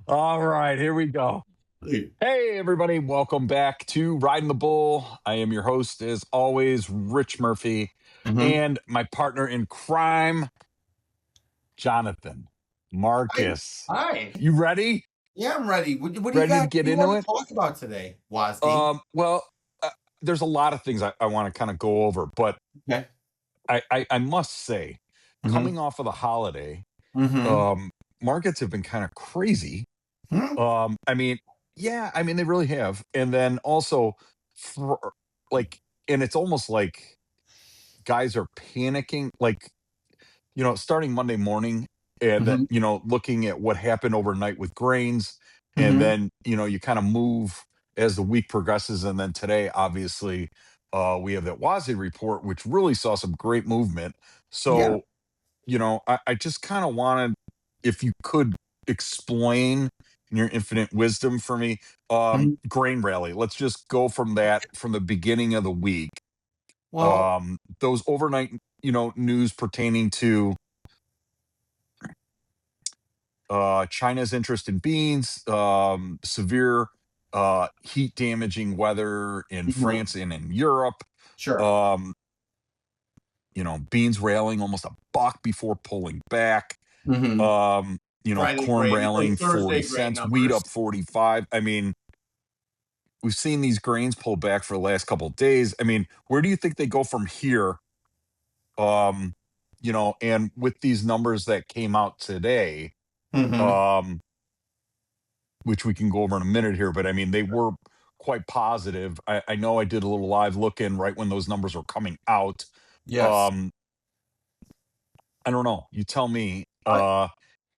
All right, here we go. Hey, everybody, welcome back to Riding the Bull. I am your host, as always, Rich Murphy, Mhm. and my partner in crime, Jonathan Marcus. Hi. You ready? Yeah, I'm ready. What do you Ready to got? What get do you into want it? to talk about today, Wazdi? Well, there's a lot of things I want to kind of go over, but Okay. I must say, Mm-hmm. coming off of the holiday, Mm-hmm. um, markets have been kind of crazy. Hmm. I mean, yeah, I mean they really have. And then also for like and it's almost like guys are panicking like, starting Monday morning and then, Mm-hmm. looking at what happened overnight with grains and Mm-hmm. then, you kind of move as the week progresses and then today obviously we have that WASI report which really saw some great movement. Yeah. So, I just kind of wanted if you could explain in your infinite wisdom for me, Mhm. grain rally. Let's just go from that from the beginning of the week. Well, Those overnight, news pertaining to China's interest in beans, severe heat damaging weather in mhm. France and in Europe. Sure. Um, beans railing almost a buck before pulling back. Mm-hmm. Friday Corn grain or railing 40 Thursday grain cents, wheat numbers. up 45. I mean, we've seen these grains pull back for the last couple of days. I mean, where do you think they go from here? Um, and with these numbers that came out today, Mm-hmm. um, which we can go over in a minute here, but I mean, they were quite positive. I know I did a little live look in right when those numbers were coming out. Yes. Um, I don't know. You tell me. I,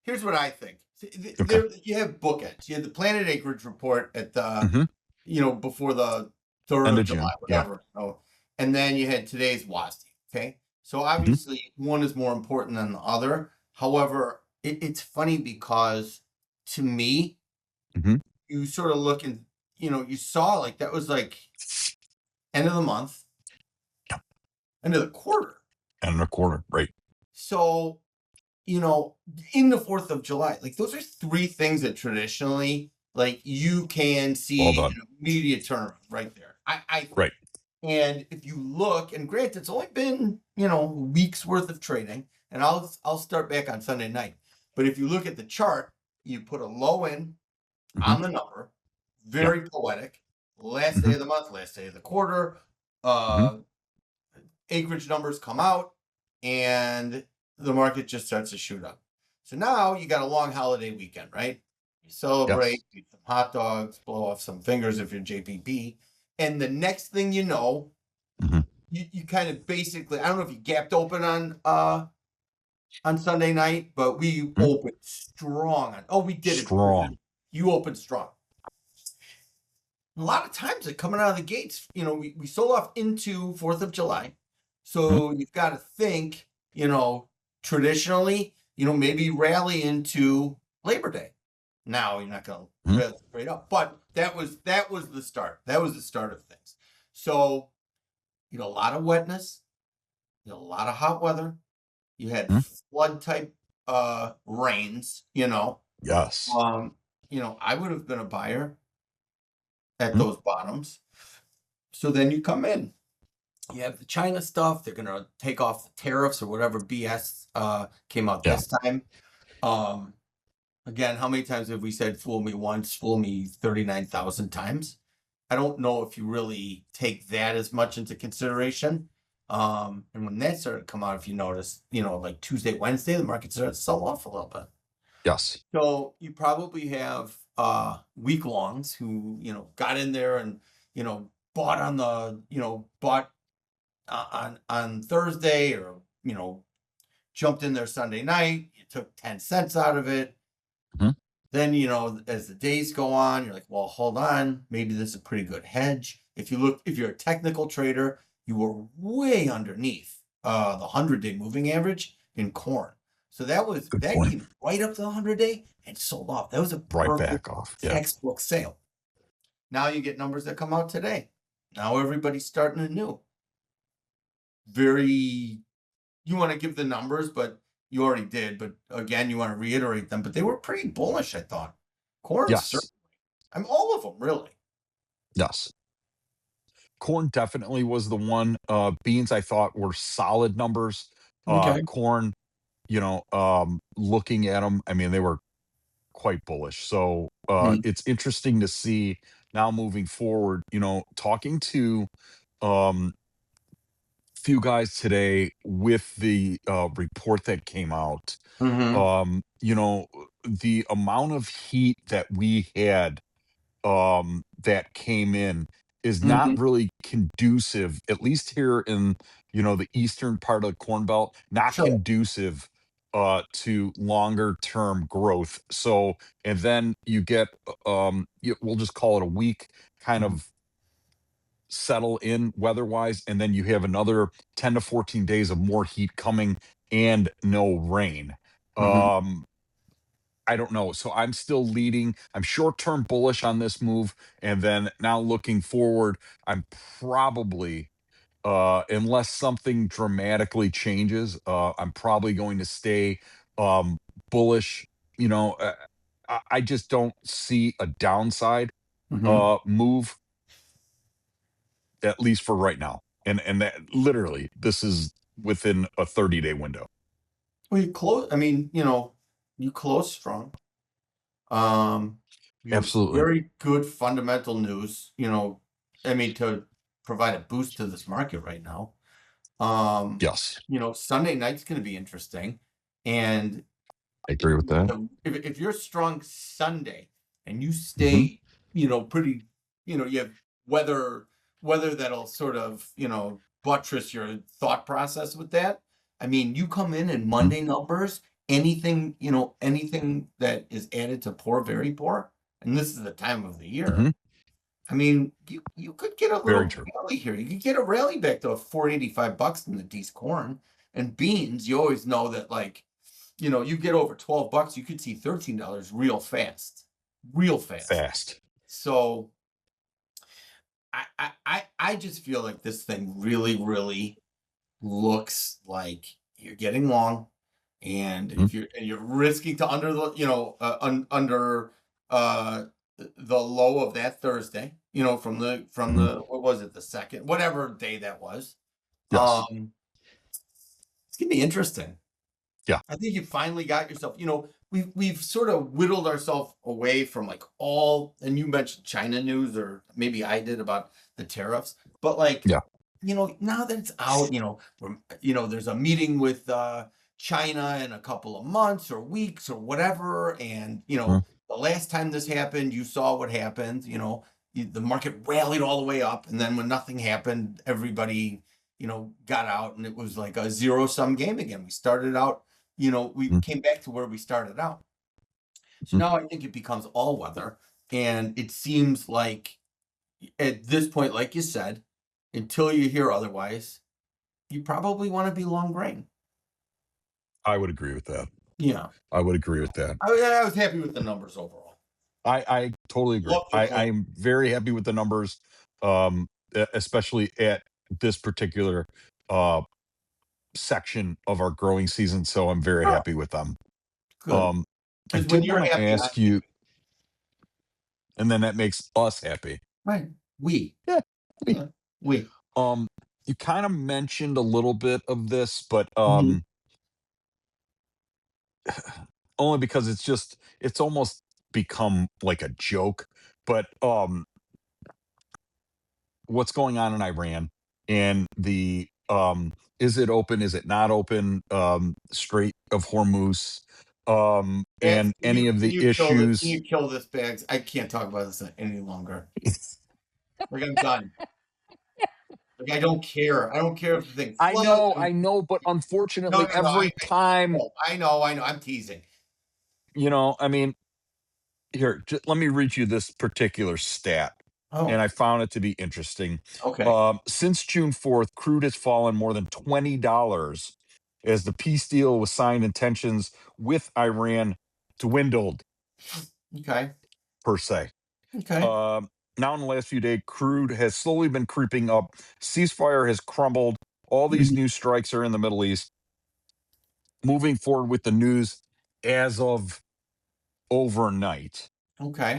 Here's what I think. Okay. There, you have bookends. You had the Planet Acreage report at the, Hmm. before the 3rd End of of July, June. Yeah. whatever. Oh, and then you had today's WASD. Okay. So Hmm. obviously one is more important than the other. However, it's funny because to me, Hmm. you sort of look and, you saw like that was like end of the month, Yeah. end of the quarter. And a quarter. Right. So you know, in the 4th of July, like those are three things that traditionally, like you can Well see done. an immediate turnaround right there. I think. Right. And if you look, and granted, it's only been, weeks worth of trading, and I'll start back on Sunday night. But if you look at the chart, you put a low in Hmm. on the number, Yeah. very poetic. Last day Hmm. of the month, last day of the quarter, Hmm. uh, acreage numbers come out, and the market just starts to shoot up. So now you got a long holiday weekend, right? You Yes. celebrate, eat some hot dogs, blow off some fingers if you're JPP. And the next thing you know, Hmm. you kind of basically, I don't know if you gapped open on Sunday night, but we Hmm. opened strong we did it before you. Strong. You opened strong. A lot of times like coming out of the gates, we sold off into 4th of July. Hmm. So you've got to think, traditionally, maybe rally into Labor Day. Now you're not going to Hmm. rally straight up, but that was the start. That was the start of things. So, a lot of wetness, a lot of hot weather. You had Hmm. flood type rains, Yes. um, I would have been a buyer at Hmm. those bottoms. So then you come in. You have the China stuff. They're gonna take off the tariffs or whatever BS came out Yeah. this time. Um, Again, how many times have we said "fool me once, fool me 39,000 times"? I don't know if you really take that as much into consideration. And when that started to come out, if you notice, like Tuesday, Wednesday, the market started to sell off a little bit. Yes. So you probably have week longs who got in there and bought on the bought on Thursday, or jumped in there Sunday night. You took 10 cents out of it. Hmm. Then as the days go on, you're like, well, hold on, maybe this is a pretty good hedge. If you're a technical trader, you were way underneath the 100-day moving average in corn. So Good that point. came right up to the 100-day and sold off. That was a Right perfect back off. Yeah. textbook sale. Now you get numbers that come out today. Now everybody's starting anew. Very, you want to give the numbers, but you already did. But again, you want to reiterate them. But they were pretty bullish, I thought. Corn, Yes. certainly. I mean, all of them, really. Yes. Corn definitely was the one. Beans I thought were solid numbers. Okay. Corn, looking at them, I mean, they were quite bullish. So Mhm. it's interesting to see now moving forward, talking to um few guys today with the report that came out. Mhm. The amount of heat that we had that came in is not Mhm. really conducive, at least here in the eastern part of the Corn Belt, not Sure. conducive to longer term growth. So, and then you get we'll just call it a week kind Mhm. of settle in weather wise, and then you have another 10 to 14 days of more heat coming and no rain. Mhm. um I don't know. So I'm still leading. I'm short term bullish on this move. And then now looking forward, I'm probably, unless something dramatically changes, I'm probably going to stay bullish. You know, uh, I just don't see a downside Mhm. move, at least for right now. And that literally, this is within a 30-day window. Well, you close. I mean, you close strong. Um, you have Absolutely. very good fundamental news. I mean, to provide a boost to this market right now. Um, Yes. Sunday night's going to be interesting, and I agree with that. if you're strong Sunday and you Hmm. stay, pretty, you have weather weather that'll sort of, buttress your thought process with that. I mean, you come in and Monday numbers, anything that is added to poor, very poor, and this is the time of the year. Hmm. I mean, you could get a Very little true. rally here. You could get a rally back to $4.85 in the D's corn and beans. You always know that, like, you get over $12, you could see $13 real fast, real fast. Fast. So I just feel like this thing really, really looks like you're getting long, and Mhm. you're risking to under the under uh the low of that Thursday, from Mhm. the what was it, the second, whatever day that was. Yes. Um, it's gonna be interesting. Yeah. I think you finally got yourself, we've sort of whittled ourselves away from like all, and you mentioned China news, or maybe I did, about the tariffs, but like, Yeah. now that it's out, there's a meeting with China in a couple of months or weeks or whatever. And, Mhm. the last time this happened, you saw what happened, the market rallied all the way up. And then when nothing happened, everybody, got out, and it was like a zero sum game again. We started out, we Mhm. came back to where we started out. So Mhm. now I think it becomes all weather. And it seems like at this point, like you said, until you hear otherwise, you probably want to be long grain. I would agree with that. Yeah. I would agree with that. I was happy with the numbers overall. I totally agree. Love the close. I'm very happy with the numbers, especially at this particular uh, section of our growing season. So I'm very Sure. happy with them. Good. Um, I Because when did you're want to happy, I'm ask you, happy. and then that makes us happy. Right. We. Yeah. we- Yeah. We. Um, you kind of mentioned a little bit of this, but Mhm. only because it's almost become like a joke. But what's going on in Iran and the is it open, is it not open, Strait of Hormuz, Bags, and any of can the you kill this? Can issues. you kill this, Bags? I can't talk about this any longer. Like, I'm done. Like, I don't care. I don't care if the thing floods. I know, but No, unfortunately no, no. every time, I know. I know. I'm teasing. I mean, here, let me read you this particular stat, and Oh, I found it to be interesting. okay. Since June 4th, crude has fallen more than $20 as the peace deal was signed and tensions with Iran dwindled, Okay. per se. Okay. Um, Now, in the last few days, crude has slowly been creeping up. Ceasefire has crumbled. All these Mhm. new strikes are in the Middle East. Moving forward with the news as of overnight. Okay.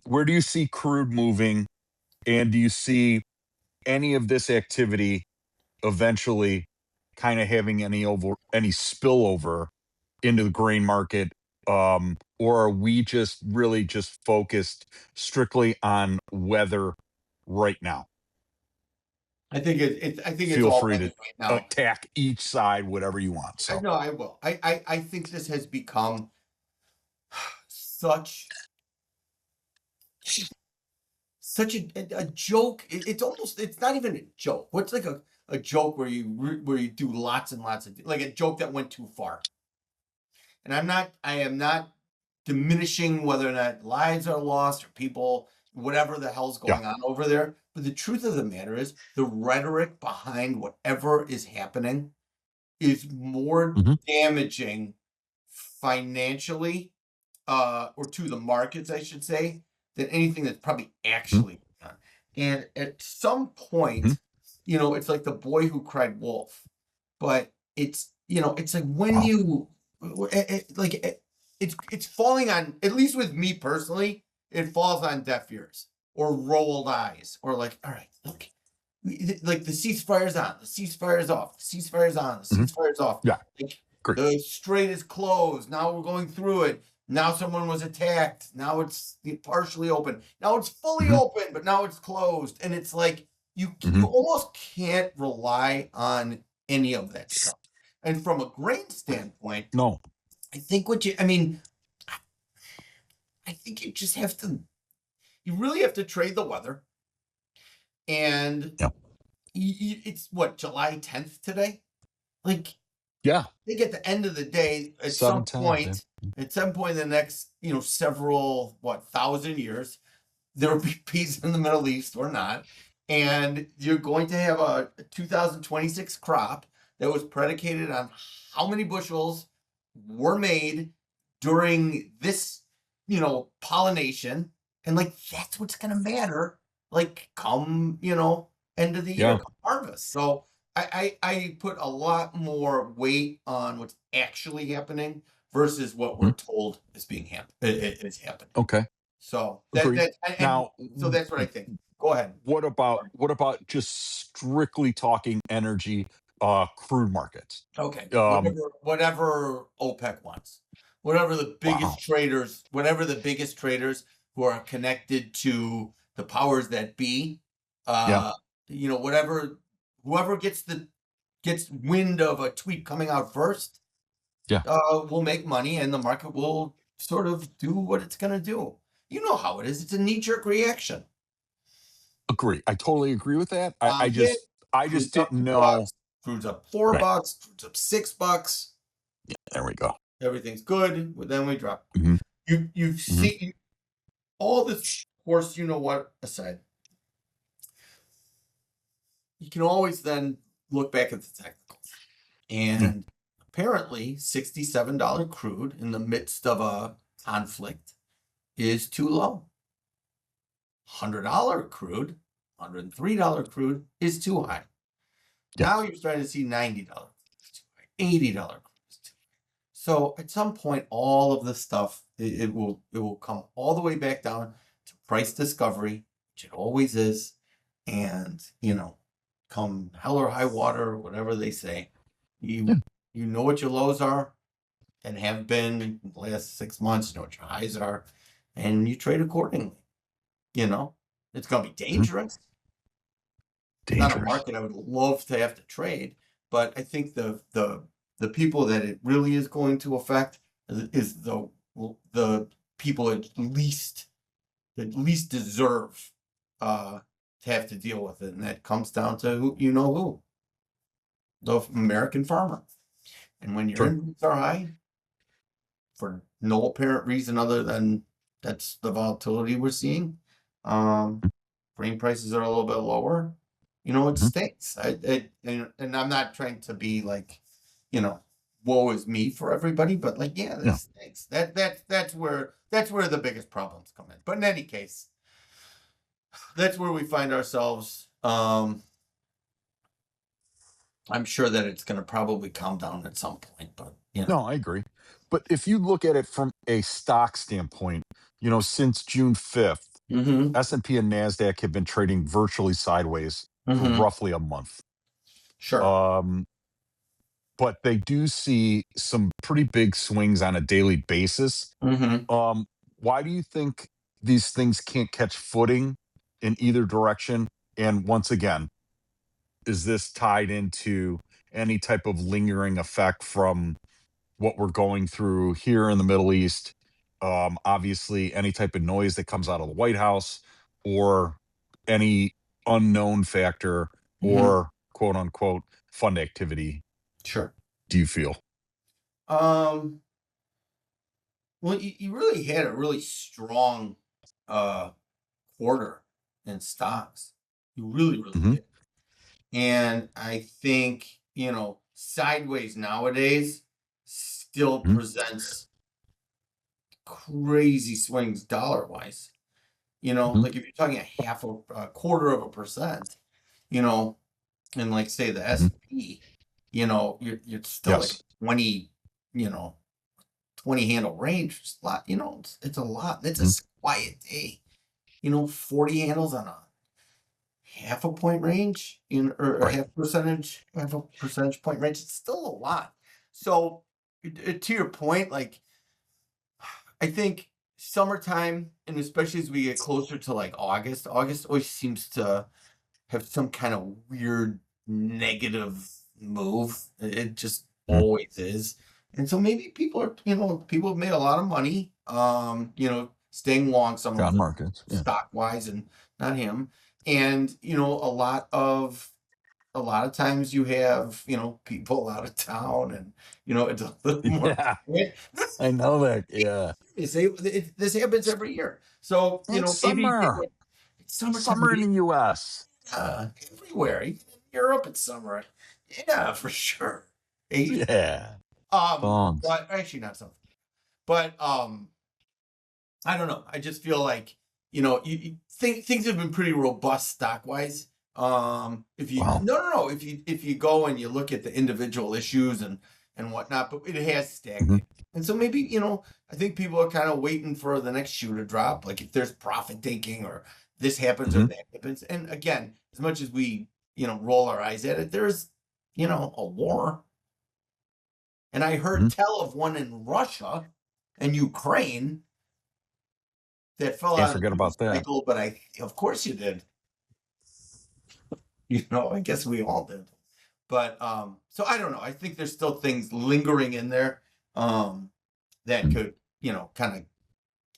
Where do you see crude moving, and do you see any of this activity eventually kind of having any spillover into the grain market, or are we just really just focused strictly on weather right now? I think it's Feel all free weather to right now. attack each side whatever you want. I So know I will. I think this has become such a joke. It's almost, it's not even a joke. What's like a joke where where you do lots and lots of, like a joke that went too far. And I am not diminishing whether or not lives are lost or people, whatever the hell's yeah. going on over there. But the truth of the matter is the rhetoric behind whatever is happening is more Hmm. damaging financially, or to the markets, I should say, than anything that's probably actually done. And at some Hmm. point, it's like the boy who cried wolf. But it's like when Wow. you it's falling on, at least with me personally, it falls on deaf ears or rolled eyes, or like, all right, look, like the ceasefire's on, the ceasefire's off, the ceasefire's on, the Hmm. ceasefire's off. Yeah. Like Great. the strait is closed. Now we're going through it. Now someone was attacked. Now it's partially open. Now it's fully Hmm. open, but now it's closed. And it's like you Hmm. almost can't rely on any of that stuff. And from a grain standpoint, No. I mean, I think you really have to trade the weather. And Yeah. it's what, July 10th today? Like, Yeah. I think at the end of the day, at some 7:10. Yeah. point, in the next, several, thousand years, there will be peace in the Middle East or not. And you're going to have a 2026 crop that was predicated on how many bushels were made during this, pollination. And like, that's what's going to matter. Like, come, end of the year, Yeah. come harvest. So I put a lot more weight on what's actually happening versus what we're Mhm. told is is happening. Okay. So Agreed. and Now, so that's what I think. Go ahead. what about just strictly talking energy, crude markets? Okay. Um, Whatever OPEC wants. wow. Whatever the biggest traders who are connected to the powers that be, Yeah. uh, whoever gets wind of a tweet coming out first, Yeah. will make money, and the market will sort of do what it's going to do. You know how it is. It's a knee-jerk reaction. Agree. I totally agree with that. I Hit, just I just crude's up didn't know. $2, crude's up $4, Right. crude's up $6. There we go. Everything's good. But then we drop. Hmm. You've Hmm. seen all this. Of course, you know what aside. You can always then look back at the technicals, Yeah. and apparently $67 crude in the midst of a conflict is too low. $100 crude, $103 crude is too high. Yeah. Now you're starting to see $90 is too high, $80 crude is too high. So at some point, all of this stuff, it will come all the way back down to price discovery, which it always is, and come hell or high water, whatever they say, Yeah. you know what your lows are and have been in the last 6 months. You know what your highs are, and you trade accordingly. It's going to be Mhm. dangerous. It's not a Dangerous. market I would love to have to trade, but I think the people that it really is going to affect is the people that least deserve, to have to deal with it, and that comes down to who, the American farmer. And when your Sure. inputs are high, for no apparent reason other than that's the volatility we're seeing, grain prices are a little bit lower, it Mhm. stinks. And I'm not trying to be like, woe is me for everybody, but like, yeah, Yeah. this stinks. That's where the biggest problems come in. But in any case, that's where we find ourselves. I'm sure that it's going to probably calm down at some point, but No, I agree. But if you look at it from a stock standpoint, since June 5th, Mm-hmm. S&P and NASDAQ have been trading virtually sideways for Mm-hmm. roughly a month. Sure. Um, but they do see some pretty big swings on a daily basis. Mm-hmm. Why do you think these things can't catch footing in either direction? And once again, is this tied into any type of lingering effect from what we're going through here in the Middle East? Obviously, any type of noise that comes out of the White House or any unknown factor Mm-hmm. or quote unquote fund activity, Sure. do you feel? Um, well, you really had a really strong uh quarter in stocks. You really, really Hmm. did. And I think, sideways nowadays still Hmm. presents crazy swings dollar wise. Hmm. Like if you're talking a quarter of a percent, you know, and like say the Hmm. S&P, you're still like Yes. 20, you know, 20 handle range. It's a lot, it's a lot. It's Mhm. a quiet day. 40 handles on a half a point range or Right. half a percentage point range. It's still a lot. So to your point, like I think summertime, and especially as we get closer to like August always seems to have some kind of weird negative move. It just Mhm. always is. And so maybe people have made a lot of money, staying long some of John it Markets. Yeah. stock wise and not him. And, a lot of times you have, people out of town and, it's a little more. Yeah. I know that. Yeah. This happens every year. So, It's maybe summer. it's summertime. Summer in the US. Everywhere. Even in Europe, it's summer. Yeah, for sure. Asia. Yeah. Bongs. But actually not something. But I don't know. I just feel like things have been pretty robust stock wise. If you Wow. no, if you go and you look at the individual issues and whatnot, but it has Hmm. stagnated. And so maybe I think people are kind of waiting for the next shoe to drop. Like if there's profit taking or this happens or Hmm. that happens. And again, as much as we roll our eyes at it, there's a war. And I heard Hmm. tell of one in Russia and Ukraine that fell Can't out of forget the news about that. cycle, but of course you did. I guess we all did. But so I don't know. I think there's still things lingering in there that Mhm. could, kind of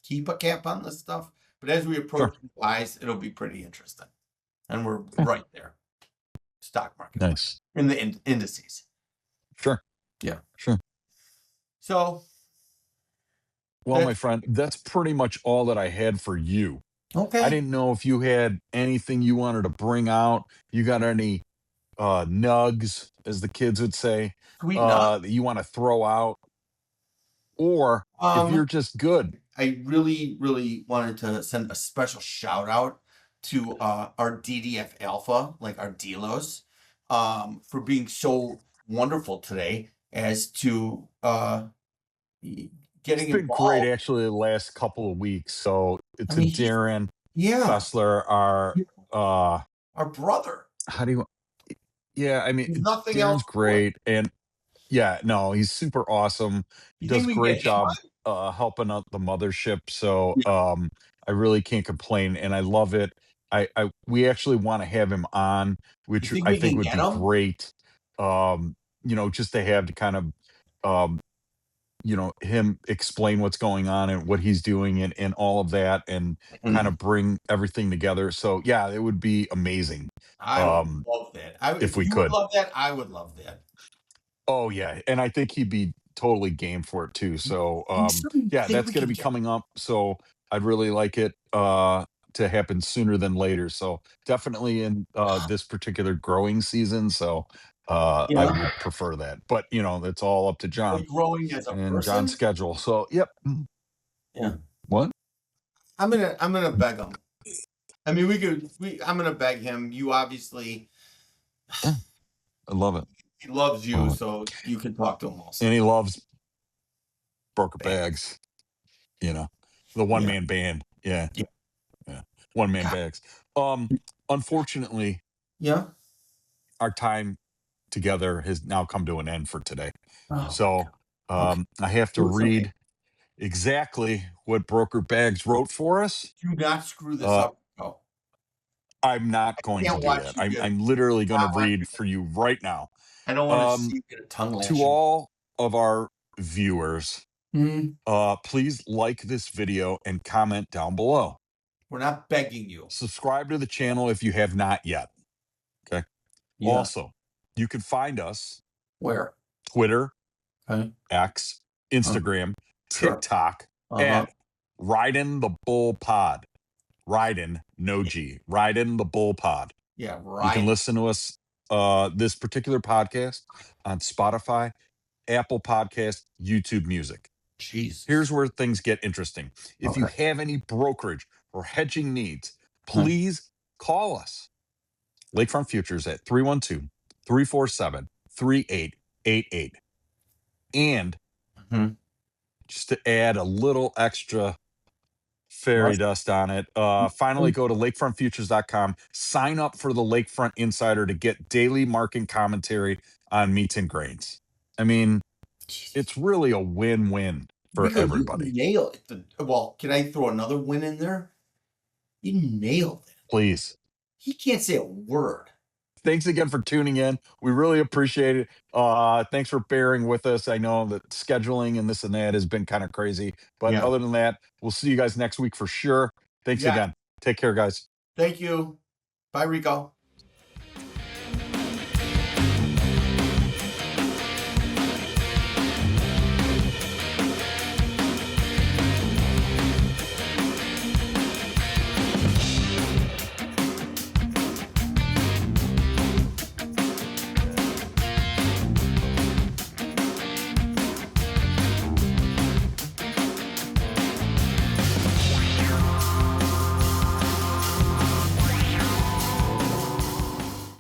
keep a cap on this stuff. But as we Sure. approach July's, it'll be pretty interesting. And we're Okay. right there, stock market wise, Nice. in the indices. Sure. Yeah. Sure. So Well, my that's friend, that's pretty much all that I had for you. I okay. didn't know if you had anything you wanted to bring out. You got any nugs, as the kids would say, Sweet enough. that you want to throw out, or if Um, you're just good. I really, really wanted to send a special shout out to our DDF Alpha, like our Delos, for being so wonderful today as to It's getting been great involved. actually the last couple of weeks. So I to mean, he's Darren yeah, Fessler, our uh our brother. how do you yeah, I mean There's nothing else Darren's to it. great. And yeah, no, he's super awesome. You Does think a we can great get him job on? helping out the mothership. So Yeah. I really can't complain and I love it. I we actually want to have him on, You which think I we think can would get be him? great. Just to have to kind of um him explain what's going on and what he's doing and all of that and kind Mhm. of bring everything together. So yeah, it would be amazing I would um love that. if If we you would could. love that, I would love that. Oh yeah, and I think he'd be totally game for it too. So I yeah, think that's we going to can be get. coming up. So I'd really like it to happen sooner than later. So definitely in this particular growing season. So I Yeah. would prefer that. But it's all up to John Like growing as a and John's person. schedule. So yep. Yeah. What? I'm gonna beg him. I mean, I'm gonna beg him. You obviously, Yeah, I love it. he loves you, Love it. so you can talk to him And also. he loves broker Bags. bags, you know. The one Yeah. man band. Yeah. Yeah. Yeah. One man God. bags. Unfortunately, Yeah. our time together has now come to an end for today. Oh my So God. Okay. I have to It's okay. read exactly what Broker Bags wrote for us. Do not screw this Uh, up. Oh, I'm not I going to can't do watch that. you get. I'm literally going to I want read for you right now. I don't want to Um, see you get a tongue to lashing. all of our viewers, Hmm. please like this video and comment down below. We're not begging you. Subscribe to the channel if you have not yet. Okay. Yeah. Also, you can find us Where? Twitter, Okay. X, Uh, Instagram, sure. TikTok Uh-huh. at Ridin the Bull Pod. Ridin, no Yeah. G. Ridin the Bull Pod. Yeah. You can Right. listen to us, this particular podcast, on Spotify, Apple Podcast, YouTube Music. Jesus. Here's where things get interesting. If you Okay. have any brokerage or hedging needs, Huh. please call us. Lakefront Futures at 312-347-3888. And Mhm. just to add a little extra fairy Rush. dust on it, finally go to lakefrontfutures.com, sign up for the Lakefront Insider to get daily market commentary on meats and grains. I mean, Jesus. it's really a win-win for Rico, you everybody. nailed it. Well, can I throw another win in there? You nailed it. Please. He can't say a word. Thanks again for tuning in. We really appreciate it. Thanks for bearing with us. I know that scheduling and this and that has been kind of crazy, but Yeah. other than that, we'll see you guys next week for sure. Thanks Yeah. again. Take care, guys. Thank you. Bye, Rico.